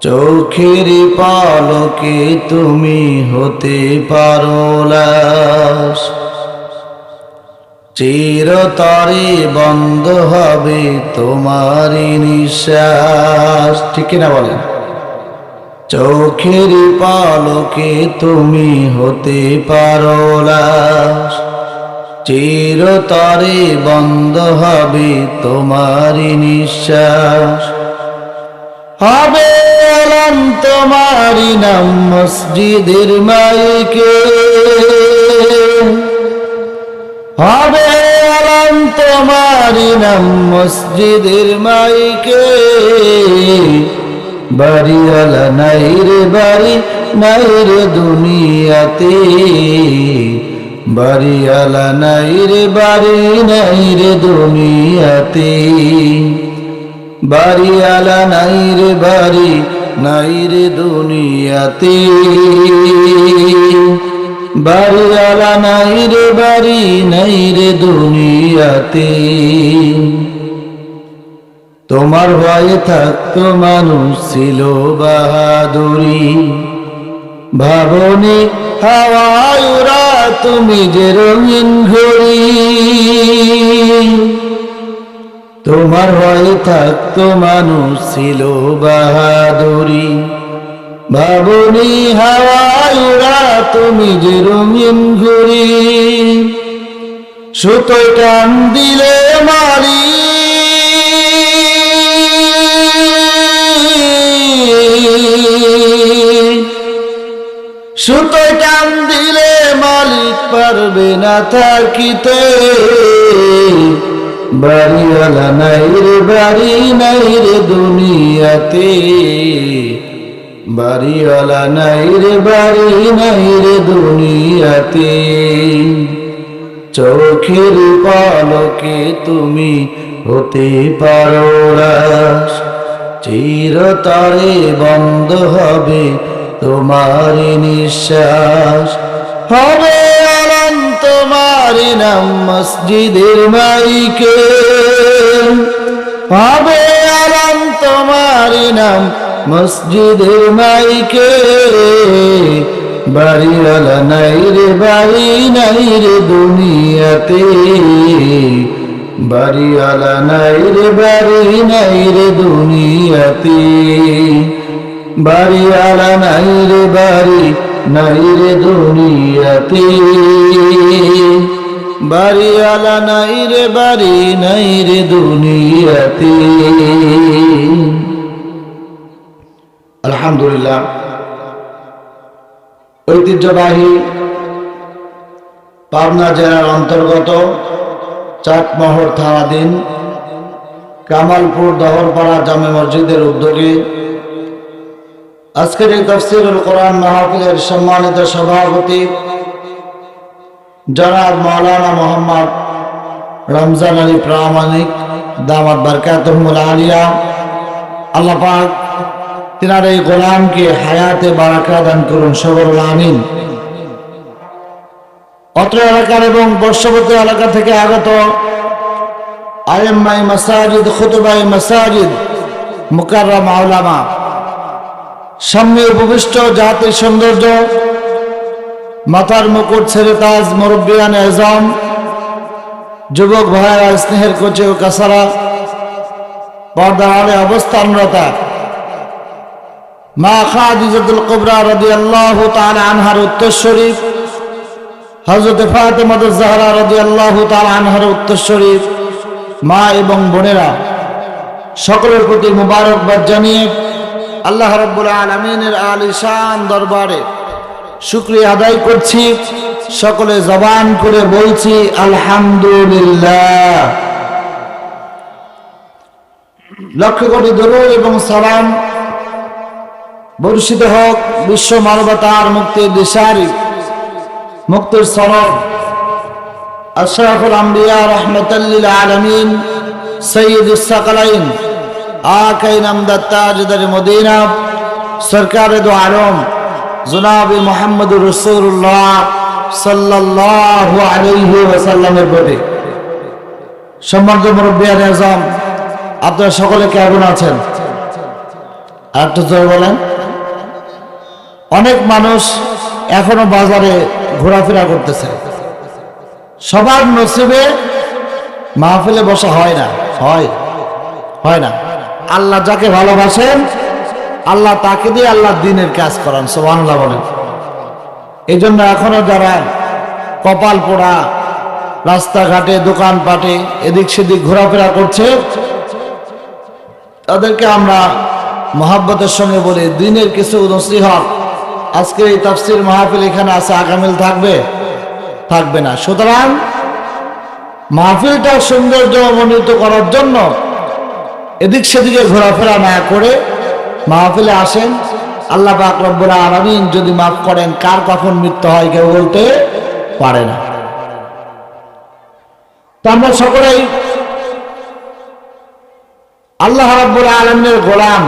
চোখের পলকে তুমি হতে পারো লাশ, চিরতরে বন্ধ হবে তোমারই নিঃশ্বাস। ঠিক কিনা বলেন? চোখের পলকে তুমি হতে পারো লাশ, চিরতরে বন্ধ হবে তোমারই নিঃশ্বাস। হবে আলাম তোমারই নাম মসজিদের মাইকে, হবে আলাম তোমারই নাম মসজিদের মাইকে। বাড়িওয়ালা নাই রে বাড়ি নাই রে দুনিয়াতে, বাড়িওয়ালা নাই রে বাড়ি নাই রে দুনিয়াতে। বাড়িওয়ালা নাই রে বাড়ি নাই রে দুনিয়াতে, বাড়িওয়ালা নাই রে বাড়ি নাই রে দুনিয়াতে। তোমার ভয়ে থাকতো মানুষ ছিল বাহাদুরি, ভাবনি হাওয়ায় উড়া তুমি যে রঙিন ঘড়ি। তোমার ভয়ে থাকতো মানুষ ছিল বাহাদুরি, ভাবনি হাওয়ায় উড়া তুমি যে রঙিন ঘড়ি। সুতোয় টান দিলে মারি, সুতোয় টান দিলে মালিক পারবে না থাকিতে। বাড়িওয়ালা নাই রে বাড়ি নাই রে দুনিয়াতে, বাড়িওয়ালা নাই রে বাড়ি নাই রে দুনিয়াতে। চোখের পলকে তুমি হতে পারো লাশ, চিরতরে বন্ধ হবে তোমারই নিঃশ্বাস। হবে আলাম তোমারই নাম মসজিদের মাইকে, হবে আলাম তোমারই নাম মসজিদের মাইকে। বাড়িওয়ালা নাই রে বাড়ি নাই রে দুনিয়াতে, বাড়িওয়ালা নাই রে বাড়ি নাই রে দুনিয়াতে। বাড়িওয়ালা নাই রে বাড়ি নাই রে দুনিয়াতে, বাড়িওয়ালা নাই রে বাড়ি নাই রে দুনিয়াতে। আলহামদুলিল্লাহ, ঐতিহ্যবাহী পাবনা জেলার অন্তর্গত চাটমোহর থানাধীন কামালপুর দহরপাড়া জামে মসজিদের উদ্যোগে আজকের এই তাফসীরুল কোরআন মাহফিলের সম্মানিত সভাপতি জনাব মাওলানা মোহাম্মদ রমজান আলী প্রামাণিক দামাত বারকাতুহুল আলিয়া, আল্লাহ পাক তিনার এই গোলামকে হায়াতে বারাকা দান করুন, সকল আমিন। অত্র এলাকার এবং বর্ষবর্তী এলাকা থেকে আগত আলেমাই মাসাজিদ, খুতবাই মাসাজিদ, মুকাররম উলামা, সামনে উপবিষ্ট জাতির সৌন্দর্য, মাথার মুকুট ছেড়ে তাজ মুরব্বিয়ান আজম, যুবক ভাইরা, স্নেহের কোচে ও কাসারা, পর্দা আড়ে অবস্থানরতা মা খাদিজাতুল কুবরা রাদিয়াল্লাহু তাআলা আনহার উত্তরসূরি, হযরত ফাতেমা জাহরা রাদিয়াল্লাহু তাআলা আনহার উত্তরসূরি মা এবং বোনেরা, সকলের প্রতি মুবারকবাদ জানিয়ে আল্লাহ রাব্বুল আলামিনের আলিশান দরবারে শুকরিয়া আদায় করছি। সকলে জবান করে বলছি আলহামদুলিল্লাহ। লক্ষ কোটি দরুদ এবং সালাম বর্ষিত হোক বিশ্ব মানবতার মুক্তির দিশারি, মুক্তির সনদ আশরাফুল আম্বিয়া রাহমাতাল লিল আলামিন সাইয়্যিদুস সাকালাইন আকাইন আমদাদ তাজদার মদিনা সরকারে দো আলম জনাব মুহাম্মদুর রাসূলুল্লাহ সাল্লাল্লাহু আলাইহি ওয়াসাল্লামের প্রতি। সম্মানিত মুরব্বিয়ান আজম, আপনারা সকলে কেমন আছেন? আর একটু জোরে বলেন। অনেক মানুষ এখনো বাজারে ঘোরাফেরা করতেছে, সবার নসিবে মাহফিলে বসা হয় না, হয় না। আল্লাহ যাকে ভালোবাসেন আল্লাহ তাকে দিয়ে আল্লাহ দিনের কাজ করান, সুবহানাল্লাহ বলেন। এই জন্য এখনো যারা কপাল পোড়া রাস্তাঘাটে দোকানপাটে এদিক সেদিক ঘোরাফেরা করছে, তাদেরকে আমরা মহাব্বতের সঙ্গে বলি দিনের কিছু নসিহত আজকে এই তাফসীর মাহফিল এখানে আছে, আগামীল থাকবে না। সুতরাং মাহফিলটা সৌন্দর্য মণ্ডিত করার জন্য এদিক সেদিকে ঘোরাফেরা না করে মাহফিলে আসেন। আল্লাহ পাক রব্বুল আলামিন যদি মাফ করেন, কার কখন মৃত্যু হয় কেউ বলতে পারে না। তো আমরা সকলেই আল্লাহ রাব্বুল আলামিনের গোলাম,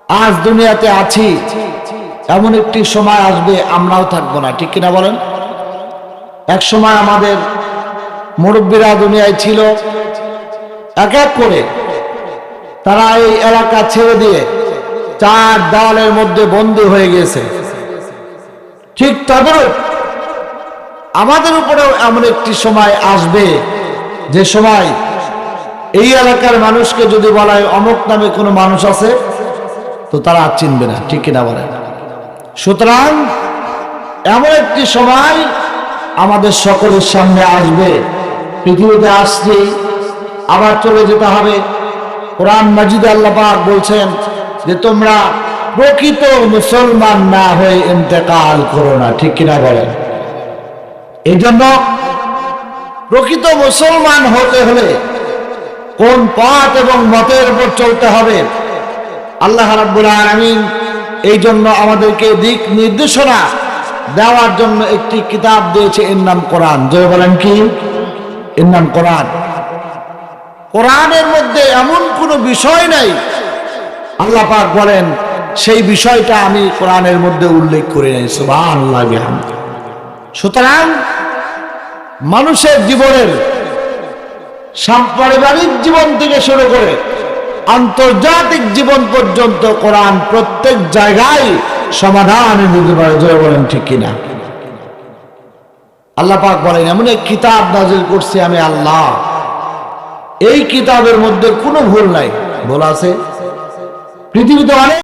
আজ দুনিয়াতে আছি, এমন একটি সময় আসবে আমরাও থাকবো না, ঠিক কিনা বলেন? এক সময় আমাদের মুরব্বীরা দুনিয়ায় ছিল, এক এক করে তারা এই এলাকা ছেড়ে দিয়ে চার দেওয়ালের মধ্যে বন্দী হয়ে গেছে। ঠিক তদ্রূপ আমাদের উপরেও এমন একটি সময় আসবে যে সময় এই এলাকার মানুষকে যদি বলা হয় অমুক নামে কোনো মানুষ আছে, তো তারা আর চিনবে না, ঠিক কিনা বলেন? সুতরাং এমন একটি সময় আমাদের সকলের সামনে আসবে, পৃথিবীতে আসছি আবার চলে যেতে হবে। কোরআন মাজিদে আল্লাহ পাক বলছেন যে তোমরা প্রকৃত মুসলমান না হয়ে ইন্তেকাল করো না, ঠিক কিনা বলেন? এই জন্য প্রকৃত মুসলমান হতে হলে কোন পথ এবং মতের উপর চলতে হবে, আল্লাহ রাব্বুল আলামিন এই জন্য আমাদেরকে দিক নির্দেশনা দেওয়ার জন্য একটি কিতাব দিয়েছে, এর নাম কোরআন। জয় বলেন কি? এর নাম কোরআন। কোরআনের মধ্যে এমন কোনো বিষয় নাই আল্লাহ পাক বলেন সেই বিষয়টা আমি কোরআনের মধ্যে উল্লেখ করে নাই, সুবহানাল্লাহ বিহামদি। সুতরাং মানুষের জীবনের পারিবারিক জীবন থেকে শুরু করে আন্তর্জাতিক জীবন পর্যন্ত কোরআন প্রত্যেক জায়গায় সমাধান দিতে পারে। জয় বলেন ঠিক কিনা? আল্লাহ পাক বলেন এমন এক কিতাব নাযিল করছি আমি আল্লাহ, এই কিতাবের মধ্যে কোনো ভুল নাই। ভুল আছে? পৃথিবীতে অনেক